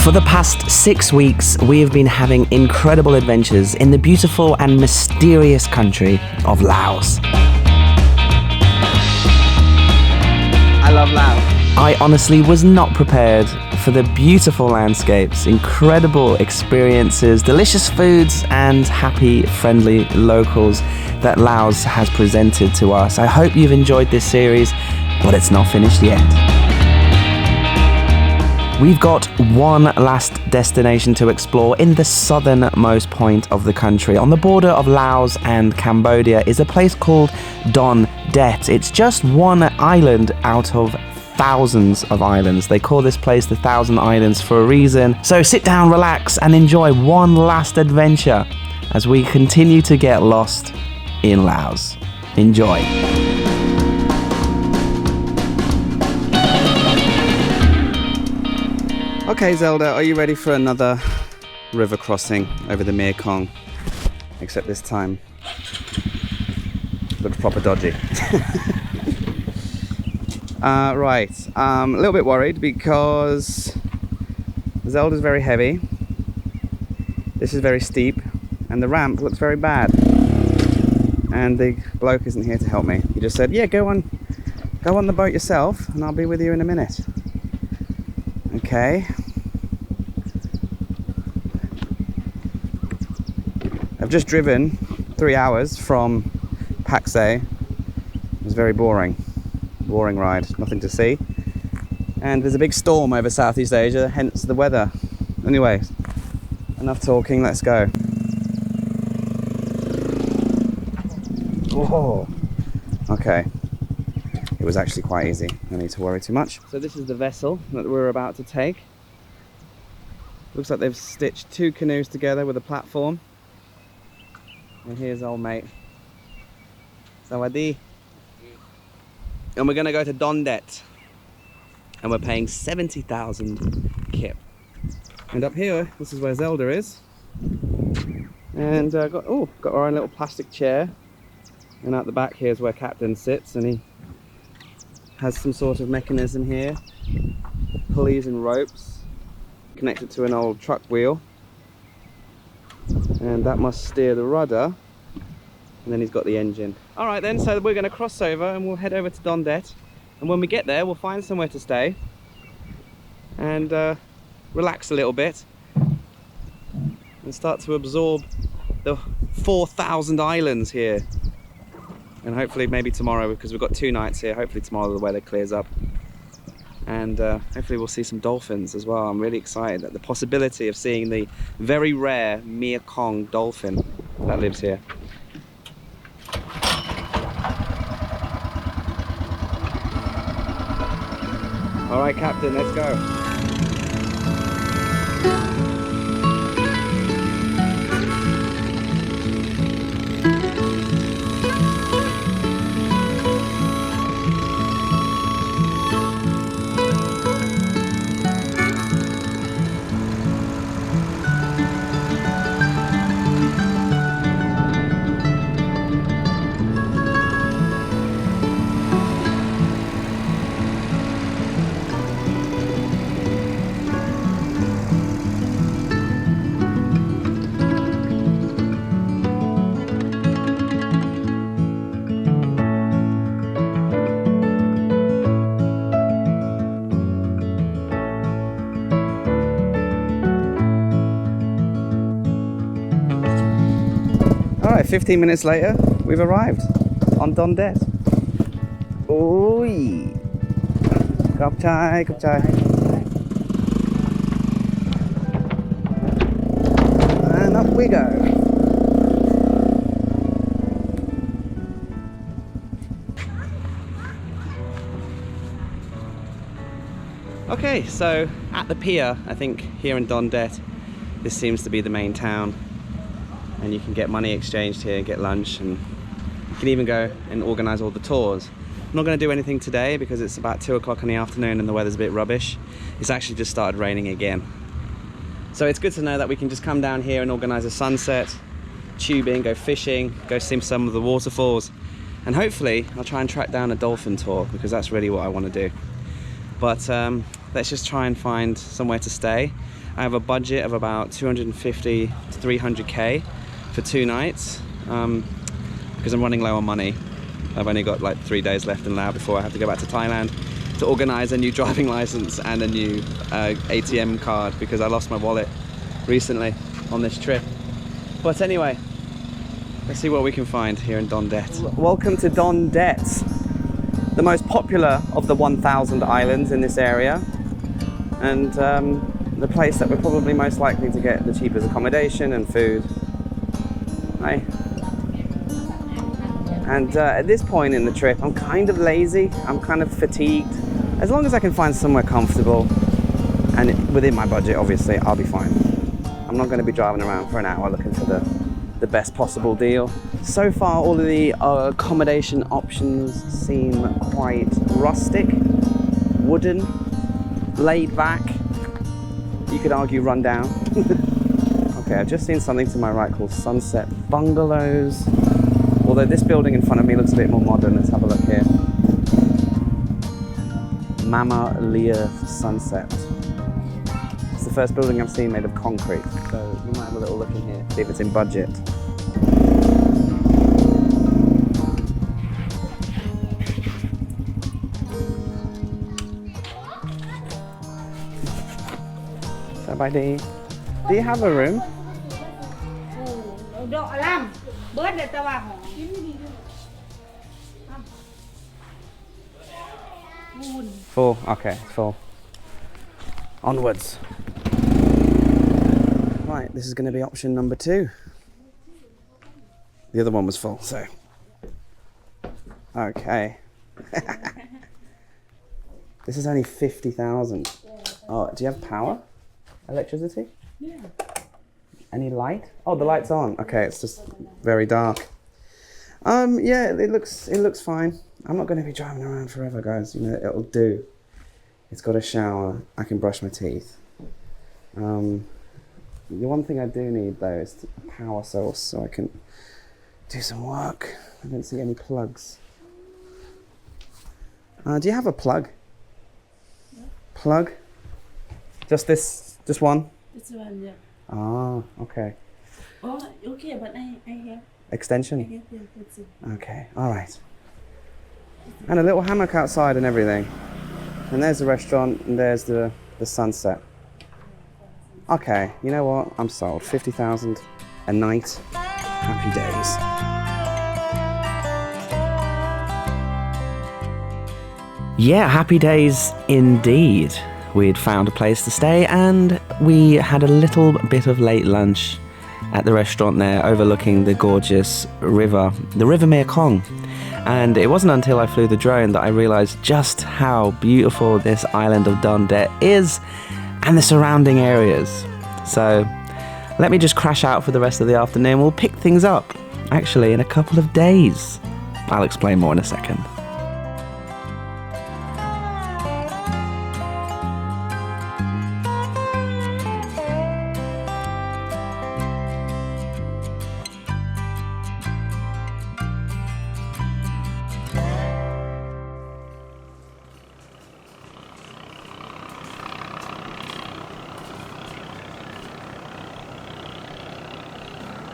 For the past 6 weeks, we have been having incredible adventures in the beautiful and mysterious country of Laos. I love Laos. I honestly was not prepared for the beautiful landscapes, incredible experiences, delicious foods, and happy, friendly locals that Laos has presented to us. I hope you've enjoyed this series, but it's not finished yet. We've got one last destination to explore in the southernmost point of the country. On the border of Laos and Cambodia is a place called Don Det. It's just one island out of thousands of islands. They call this place the Thousand Islands for a reason. So sit down, relax, and enjoy one last adventure as we continue to get lost in Laos. Enjoy. Okay, Zelda, are you ready for another river crossing over the Mekong? Except this time, looks proper dodgy. Right, a little bit worried because Zelda's very heavy, this is very steep, and the ramp looks very bad. And the bloke isn't here to help me. He just said, yeah, go on the boat yourself, and I'll be with you in a minute. Okay. I've just driven 3 hours from Paksay. It was very boring ride, nothing to see. And there's a big storm over Southeast Asia, hence the weather. Anyway, enough talking, let's go. Whoa. Okay. It was actually quite easy, no need to worry too much. So this is the vessel that we're about to take. Looks like they've stitched 2 canoes together with a platform. And here's old mate. Sawadee. And we're gonna go to Don Det. And we're paying 70,000 kip. And up here, this is where Zelda is. And got our own little plastic chair. And out the back here's where Captain sits, and he has some sort of mechanism here, pulleys and ropes connected to an old truck wheel, and that must steer the rudder, and then he's got the engine. All right then, so we're going to cross over and we'll head over to Don Det, and when we get there we'll find somewhere to stay and relax a little bit and start to absorb the 4,000 islands here. And hopefully maybe tomorrow, because we've got 2 nights here, hopefully tomorrow the weather clears up. And hopefully we'll see some dolphins as well. I'm really excited at the possibility of seeing the very rare Mekong dolphin that lives here. All right, Captain, let's go. Alright, 15 minutes later, we've arrived on Don Det. Oi! Cup chai, cup chai. And up we go. Okay, so at the pier, I think here in Don Det, this seems to be the main town. And you can get money exchanged here, get lunch, and you can even go and organise all the tours. I'm not going to do anything today because it's about 2 o'clock in the afternoon and the weather's a bit rubbish. It's actually just started raining again. So it's good to know that we can just come down here and organise a sunset, tubing, go fishing, go see some of the waterfalls, and hopefully I'll try and track down a dolphin tour because that's really what I want to do. But let's just try and find somewhere to stay. I have a budget of about 250 to 300k for 2 nights because I'm running low on money. I've only got like 3 days left in Laos before I have to go back to Thailand to organize a new driving license and a new ATM card because I lost my wallet recently on this trip. But anyway, let's see what we can find here in Don Det. Welcome to Don Det, the most popular of the 1,000 islands in this area, and the place that we're probably most likely to get the cheapest accommodation and food. Hi. And at this point in the trip, I'm kind of lazy, I'm kind of fatigued. As long as I can find somewhere comfortable and within my budget, obviously, I'll be fine. I'm not going to be driving around for an hour looking for the best possible deal. So far, all of the accommodation options seem quite rustic, wooden, laid back. You could argue run down. Okay, I've just seen something to my right called Sunset Bungalows. Although this building in front of me looks a bit more modern. Let's have a look here. Mama Leah Sunset. It's the first building I've seen made of concrete. So we might have a little look in here, see if it's in budget. So Paddy, do you have a room? Full, okay, full. Onwards. Right, this is going to be option number 2. The other one was full, so. Okay. This is only 50,000. Oh, do you have power? Electricity? Yeah. Any light? Oh, the light's on. Okay, it's just very dark. Yeah, it looks fine. I'm not going to be driving around forever, guys. You know, it'll do. It's got a shower. I can brush my teeth. The one thing I do need, though, is a power source so I can do some work. I don't see any plugs. Do you have a plug? Yeah. Plug? Just one? This one, yeah. Ah, okay. Oh, okay, but I have. Extension? I have, yeah, that's it. Okay, all right. And a little hammock outside and everything. And there's the restaurant, and there's the sunset. Okay, you know what? I'm sold. 50,000 a night. Happy days. Yeah, happy days indeed. We'd found a place to stay and we had a little bit of late lunch at the restaurant there overlooking the gorgeous river, the River Mekong. And it wasn't until I flew the drone that I realized just how beautiful this island of Don Det is and the surrounding areas. So let me just crash out for the rest of the afternoon. We'll pick things up, actually, in a couple of days. I'll explain more in a second.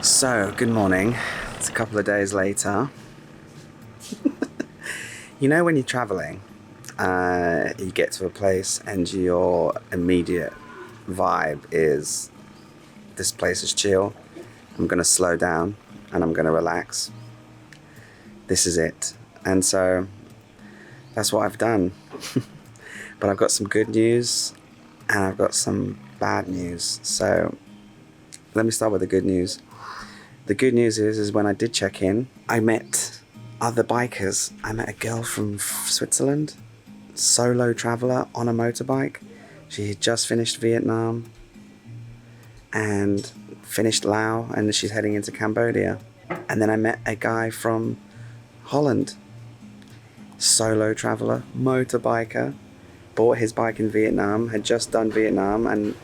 So, good morning. It's a couple of days later. You know when you're traveling, you get to a place and your immediate vibe is, this place is chill, I'm going to slow down and I'm going to relax. This is it. And so, that's what I've done. But I've got some good news and I've got some bad news. So, let me start with the good news. The good news is when I did check in, I met other bikers. I met a girl from Switzerland, solo traveler on a motorbike. She had just finished Vietnam and finished Laos, and she's heading into Cambodia. And then I met a guy from Holland, solo traveler, motorbiker, bought his bike in Vietnam, had just done Vietnam, and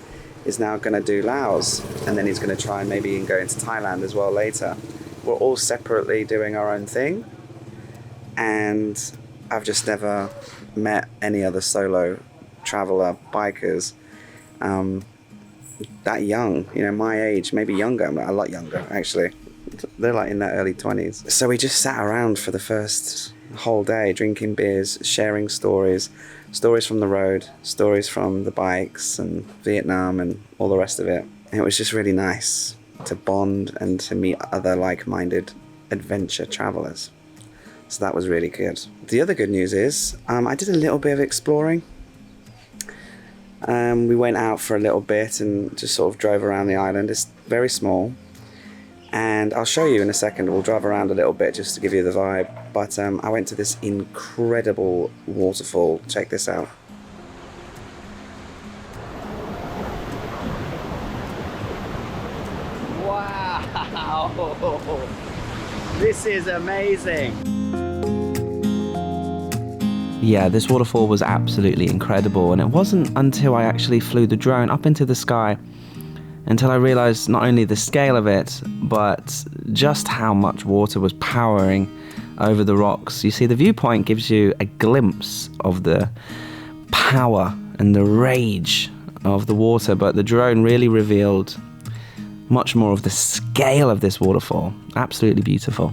is now going to do Laos, and then he's going to try and maybe go into Thailand as well later. We're all separately doing our own thing, and I've just never met any other solo traveler bikers that young, you know, my age, maybe younger, a lot younger actually. They're like in their early 20s. So we just sat around for the first whole day drinking beers, sharing stories from the road, stories from the bikes and Vietnam and all the rest of it. And it was just really nice to bond and to meet other like-minded adventure travelers. So that was really good. The other good news is I did a little bit of exploring. We went out for a little bit and just sort of drove around the island. It's very small. And I'll show you in a second. We'll drive around a little bit just to give you the vibe. But I went to this incredible waterfall. Check this out. Wow! This is amazing! Yeah, this waterfall was absolutely incredible, and it wasn't until I actually flew the drone up into the sky until I realized not only the scale of it, but just how much water was powering over the rocks. You see, the viewpoint gives you a glimpse of the power and the rage of the water, but the drone really revealed much more of the scale of this waterfall. Absolutely beautiful.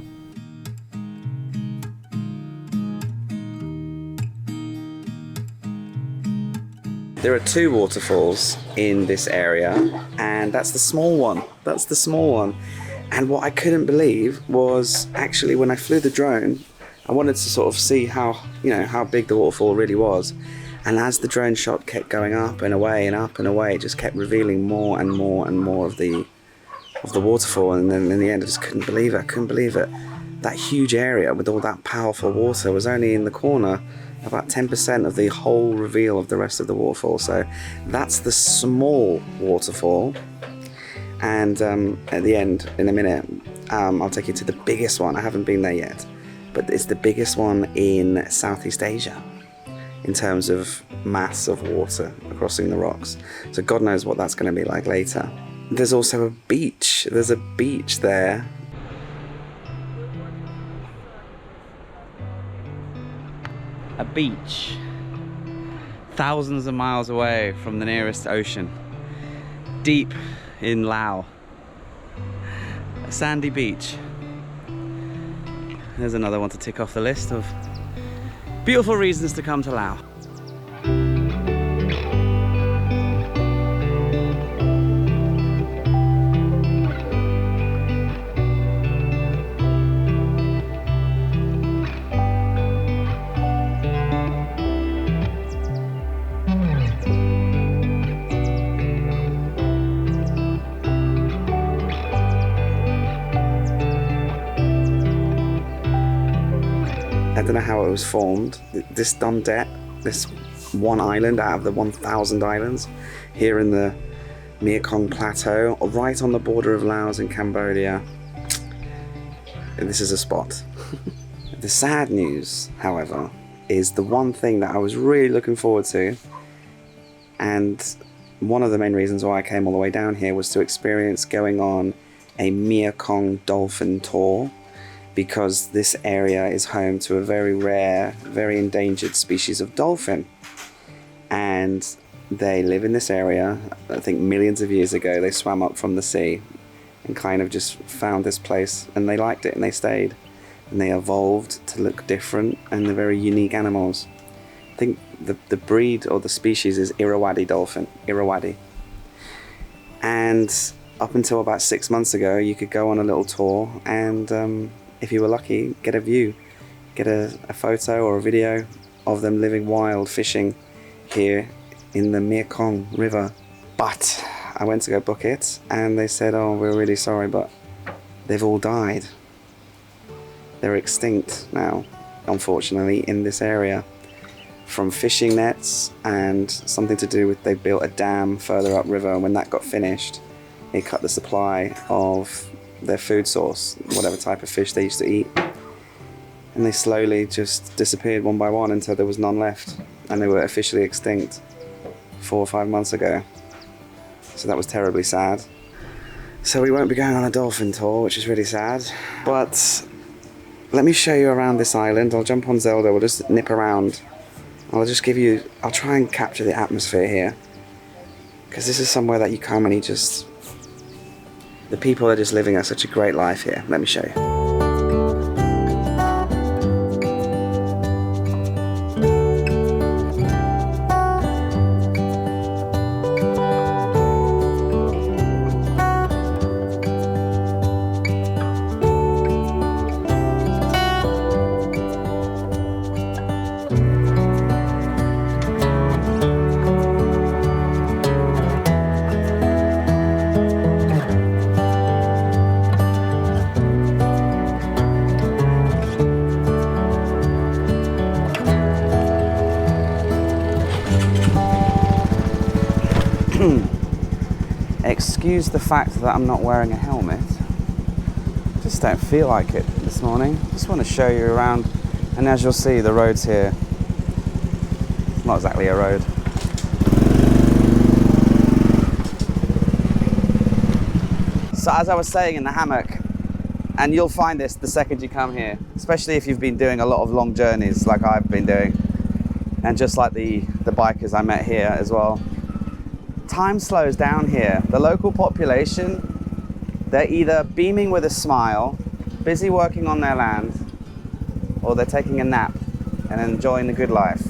There are two waterfalls in this area, and that's the small one. That's the small one. And what I couldn't believe was actually when I flew the drone, I wanted to sort of see how, you know, how big the waterfall really was. And as the drone shot kept going up and away and up and away, it just kept revealing more and more and more of the waterfall. And then in the end, I just couldn't believe it. I couldn't believe it. That huge area with all that powerful water was only in the corner, about 10% of the whole reveal of the rest of the waterfall. So that's the small waterfall. And at the end, in a minute, I'll take you to the biggest one. I haven't been there yet, but it's the biggest one in Southeast Asia in terms of mass of water crossing the rocks. So God knows what that's going to be like later. There's also a beach. There's a beach there. A beach thousands of miles away from the nearest ocean, deep in Laos. A sandy beach. There's another one to tick off the list of beautiful reasons to come to Laos. I don't know how it was formed. This Don Det, this one island out of the 1,000 islands here in the Mekong Plateau, right on the border of Laos and Cambodia. This is a spot. The sad news, however, is the one thing that I was really looking forward to, and one of the main reasons why I came all the way down here was to experience going on a Mekong dolphin tour, because this area is home to a very rare, very endangered species of dolphin. And they live in this area. I think millions of years ago they swam up from the sea and kind of just found this place, and they liked it and they stayed. And they evolved to look different, and they're very unique animals. I think the breed or the species is Irrawaddy dolphin, Irrawaddy. And up until about 6 months ago, you could go on a little tour and if you were lucky, get a view, get a photo or a video of them living wild, fishing here in the Mekong River. But I went to go book it, and they said, oh, we're really sorry, but they've all died. They're extinct now, unfortunately, in this area, from fishing nets and something to do with they built a dam further upriver, and when that got finished, it cut the supply of their food source, whatever type of fish they used to eat, and they slowly just disappeared one by one until there was none left, and they were officially extinct 4 or 5 months ago. So that was terribly sad. So we won't be going on a dolphin tour, which is really sad, but let me show you around this island. I'll jump on Zelda, we'll just nip around I'll just give you, I'll try and capture the atmosphere here, because this is somewhere that you come and you just, the people are just living such a great life here. Let me show you. Excuse the fact that I'm not wearing a helmet. Just don't feel like it this morning. Just want to show you around, and as you'll see, the roads here, it's not exactly a road. So as I was saying in the hammock, and you'll find this the second you come here, especially if you've been doing a lot of long journeys like I've been doing, and just like the bikers I met here as well. Time slows down here. The local population, they're either beaming with a smile, busy working on their land, or they're taking a nap and enjoying the good life.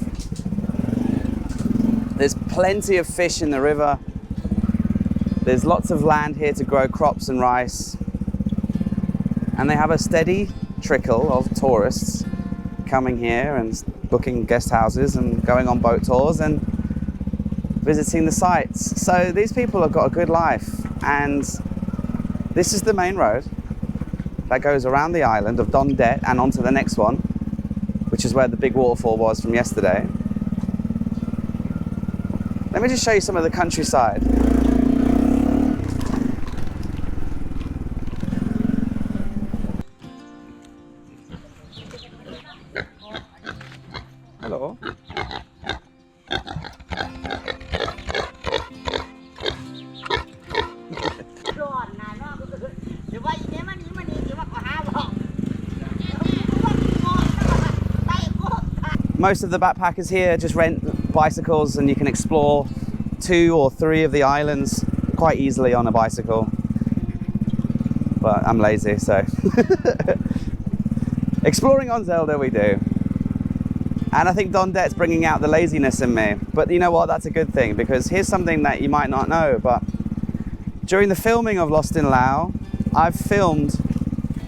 There's plenty of fish in the river. There's lots of land here to grow crops and rice. And they have a steady trickle of tourists coming here and booking guest houses and going on boat tours and visiting the sites. So these people have got a good life, and this is the main road that goes around the island of Don Det and onto the next one, which is where the big waterfall was from yesterday. Let me just show you some of the countryside. Hello. Most of the backpackers here just rent bicycles, and you can explore 2 or 3 of the islands quite easily on a bicycle. But I'm lazy, so exploring on Zelda we do. And I think Don Det's bringing out the laziness in me. But you know what? That's a good thing, because here's something that you might not know, but during the filming of Lost in Laos, I've filmed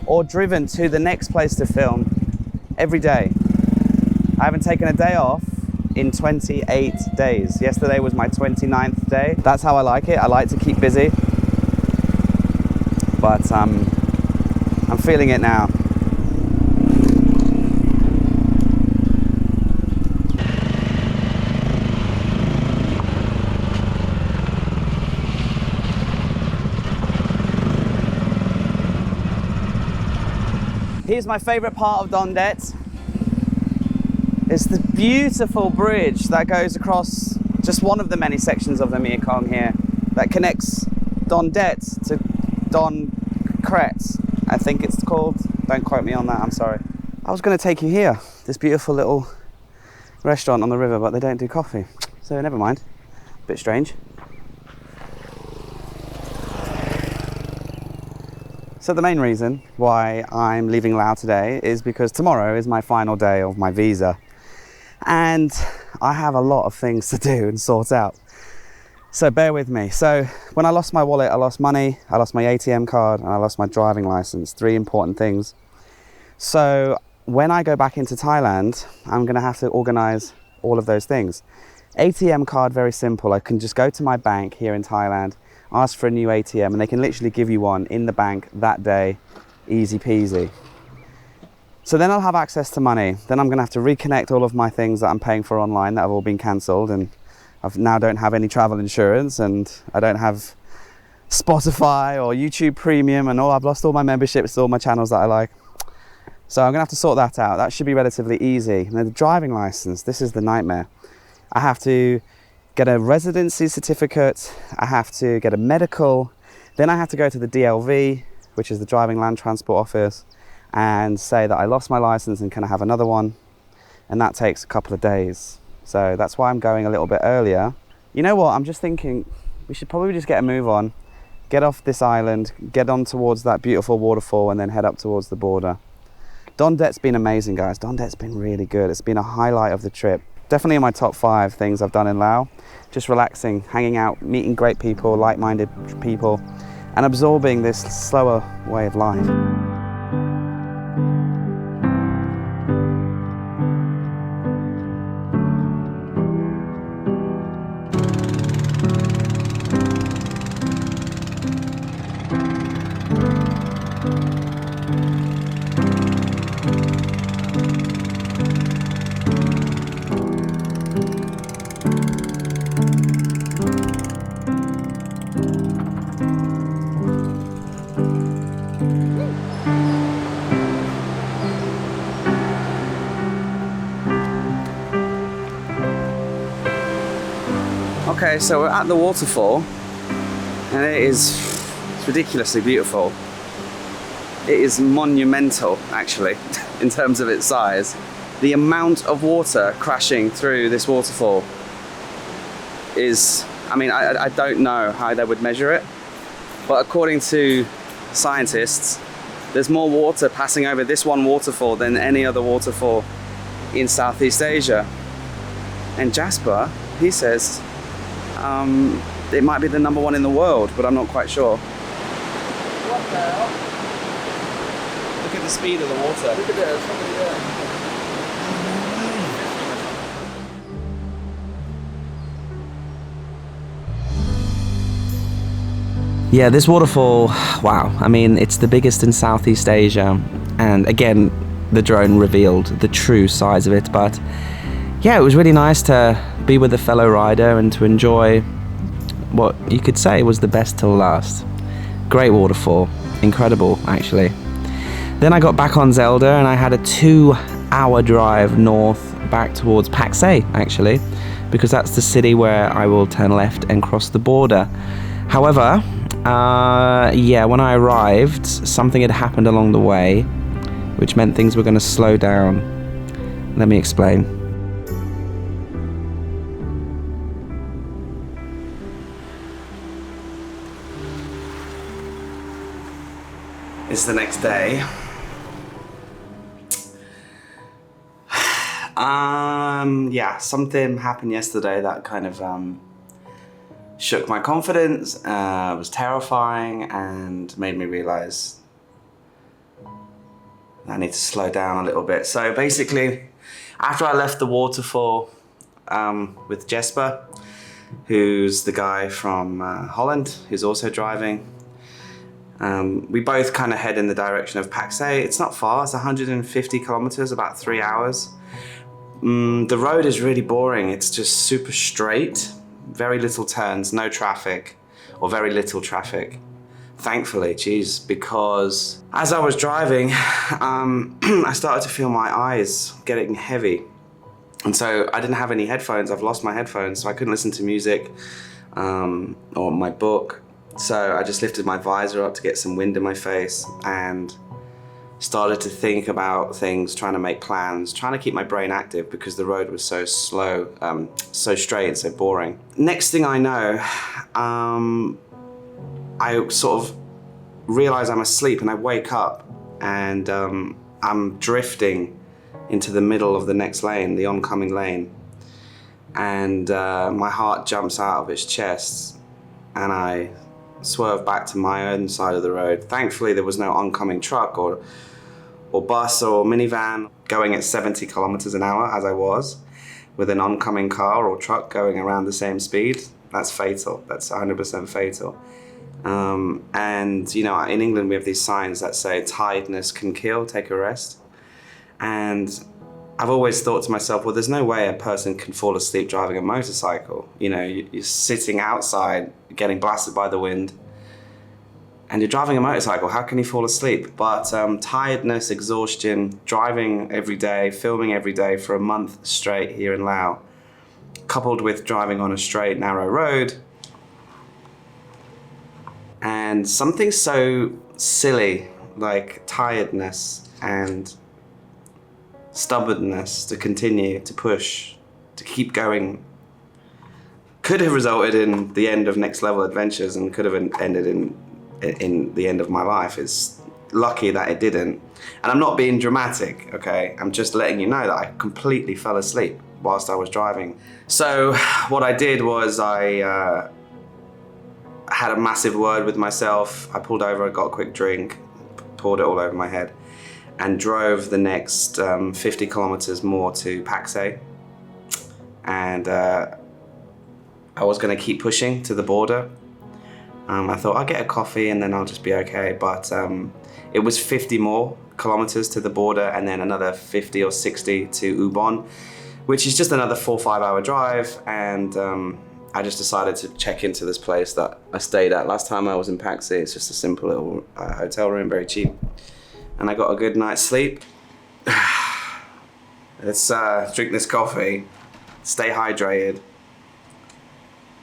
or driven to the next place to film every day. I haven't taken a day off in 28 days. Yesterday was my 29th day. That's how I like it. I like to keep busy. But I'm feeling it now. Here's my favorite part of Don Det. It's the beautiful bridge that goes across just one of the many sections of the Mekong here that connects Don Det to Don Kret, I think it's called. Don't quote me on that, I'm sorry. I was going to take you here, this beautiful little restaurant on the river, but they don't do coffee, so never mind. Bit strange. So the main reason why I'm leaving Laos today is because tomorrow is my final day of my visa. And I have a lot of things to do and sort out. So bear with me. So when I lost my wallet, I lost money, I lost my ATM card, and I lost my driving license. 3 important things. So when I go back into Thailand, I'm gonna have to organize all of those things. ATM card, very simple. I can just go to my bank here in Thailand, ask for a new ATM, and they can literally give you one in the bank that day, easy peasy. So then I'll have access to money. Then I'm gonna have to reconnect all of my things that I'm paying for online that have all been cancelled, and I now don't have any travel insurance, and I don't have Spotify or YouTube Premium, and I've lost all my memberships to all my channels that I like. So I'm gonna have to sort that out. That should be relatively easy. And then the driving license, this is the nightmare. I have to get a residency certificate, I have to get a medical, then I have to go to the DLV, which is the Driving Land Transport Office, and say that I lost my license and can I have another one, and that takes a couple of days. So that's why I'm going a little bit earlier. You know what, I'm just thinking we should probably just get a move on, get off this island, get on towards that beautiful waterfall and then head up towards the border. Don Det's been amazing, guys. Don Det's been really good. It's been a highlight of the trip. Definitely in my top 5 things I've done in Laos. Just relaxing, hanging out, meeting great people, like-minded people, and absorbing this slower way of life. Okay, so we're at the waterfall, and it's ridiculously beautiful. It is monumental, actually, in terms of its size. The amount of water crashing through this waterfall is, I mean, I don't know how they would measure it, but according to scientists, there's more water passing over this one waterfall than any other waterfall in Southeast Asia. And Jasper, he says, it might be the #1 in the world, but I'm not quite sure. What the hell? Look at the speed of the water. Look at that, somebody there. Yeah, this waterfall, wow. I mean, it's the biggest in Southeast Asia. And again, the drone revealed the true size of it. But yeah, it was really nice to be with a fellow rider and to enjoy what you could say was the best till last. Great waterfall. Incredible, actually. Then I got back on Zelda and I had a 2-hour drive north back towards Paksay, actually, because that's the city where I will turn left and cross the border. However, yeah, when I arrived, something had happened along the way, which meant things were going to slow down. Let me explain. It's the next day. Yeah, something happened yesterday that kind of shook my confidence, was terrifying, and made me realize I need to slow down a little bit. So basically, after I left the waterfall with Jesper, who's the guy from Holland, who's also driving, we both kind of head in the direction of Paksay. It's not far, it's 150 kilometers, about 3 hours. The road is really boring. It's just super straight, very little turns, no traffic, or very little traffic. Thankfully, geez, because as I was driving, I started to feel my eyes getting heavy. And so I didn't have any headphones. I've lost my headphones, so I couldn't listen to music or my book. So I just lifted my visor up to get some wind in my face and started to think about things, trying to make plans, trying to keep my brain active because the road was so slow, so straight and so boring. Next thing I know, I sort of realize I'm asleep and I wake up and I'm drifting into the middle of the next lane, the oncoming lane. And my heart jumps out of its chest and I swerve back to my own side of the road. Thankfully, there was no oncoming truck or bus or minivan going at 70 kilometers an hour as I was, with an oncoming car or truck going around the same speed. That's fatal. That's 100% fatal. And you know, in England we have these signs that say tiredness can kill, take a rest. And I've always thought to myself, well, there's no way a person can fall asleep driving a motorcycle. You know, you're sitting outside, getting blasted by the wind, and you're driving a motorcycle. How can you fall asleep? But tiredness, exhaustion, driving every day, filming every day for a month straight here in Laos, coupled with driving on a straight, narrow road, and something so silly like tiredness and stubbornness to continue to push to keep going could have resulted in the end of Next Level Adventures and could have ended in the end of my life. It's lucky that it didn't. And I'm not being dramatic, okay? I'm just letting you know that I completely fell asleep whilst I was driving. So what I did was I had a massive word with myself. I pulled over, I got a quick drink, poured it all over my head, and drove the next 50 kilometers more to Paksay. And I was gonna keep pushing to the border. I thought I'll get a coffee and then I'll just be okay. But it was 50 more kilometers to the border and then another 50 or 60 to Ubon, which is just another 4 or 5 hour drive. And I just decided to check into this place that I stayed at last time I was in Paksay. It's just a simple little hotel room, very cheap. And I got a good night's sleep. Let's drink this coffee, stay hydrated,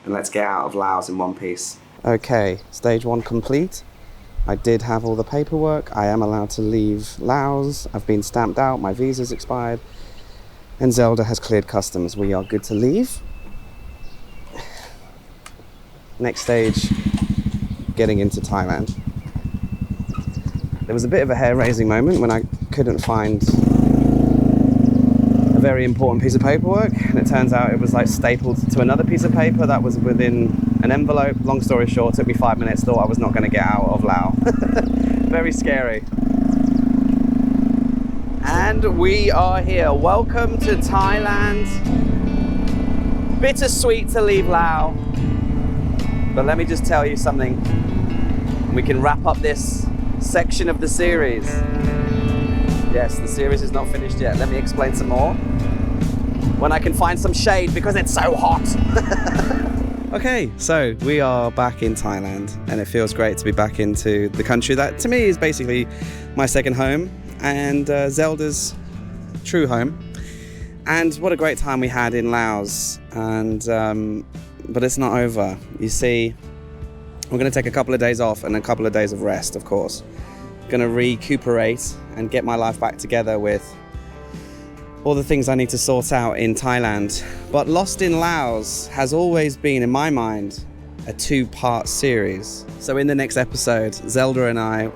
and let's get out of Laos in one piece. Okay, stage 1 complete. I did have all the paperwork. I am allowed to leave Laos. I've been stamped out, my visa's expired, and Zelda has cleared customs. We are good to leave. Next stage, getting into Thailand. There was a bit of a hair-raising moment when I couldn't find a very important piece of paperwork, and it turns out it was like stapled to another piece of paper that was within an envelope. Long story short, took me 5 minutes, thought I was not going to get out of Laos. Very scary. And we are here. Welcome to Thailand. Bittersweet to leave Laos, but let me just tell you something. We can wrap up this section of the series. Yes, the series is not finished yet. Let me explain some more when I can find some shade because it's so hot. Okay, so we are back in Thailand and it feels great to be back into the country that to me is basically my second home and Zelda's true home. And what a great time we had in Laos. And but it's not over. You see, we're going to take a couple of days off and a couple of days of rest, of course. Going to recuperate and get my life back together with all the things I need to sort out in Thailand. But Lost in Laos has always been, in my mind, a 2-part series. So in the next episode, Zelda and I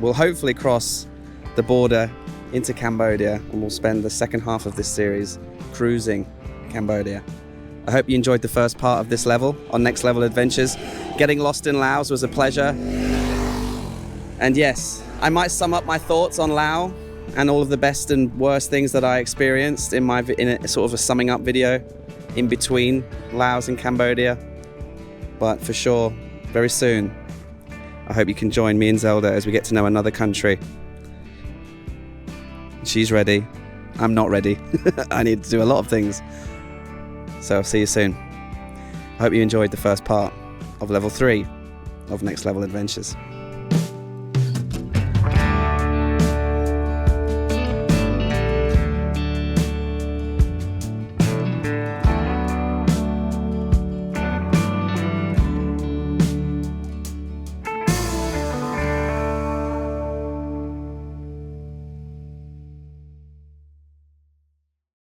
will hopefully cross the border into Cambodia and we'll spend the second half of this series cruising Cambodia. I hope you enjoyed the first part of this level on Next Level Adventures. Getting lost in Laos was a pleasure. And yes, I might sum up my thoughts on Laos and all of the best and worst things that I experienced in a sort of a summing up video in between Laos and Cambodia. But for sure, very soon, I hope you can join me and Zelda as we get to know another country. She's ready. I'm not ready. I need to do a lot of things. So I'll see you soon. I hope you enjoyed the first part of level 3 of Next Level Adventures.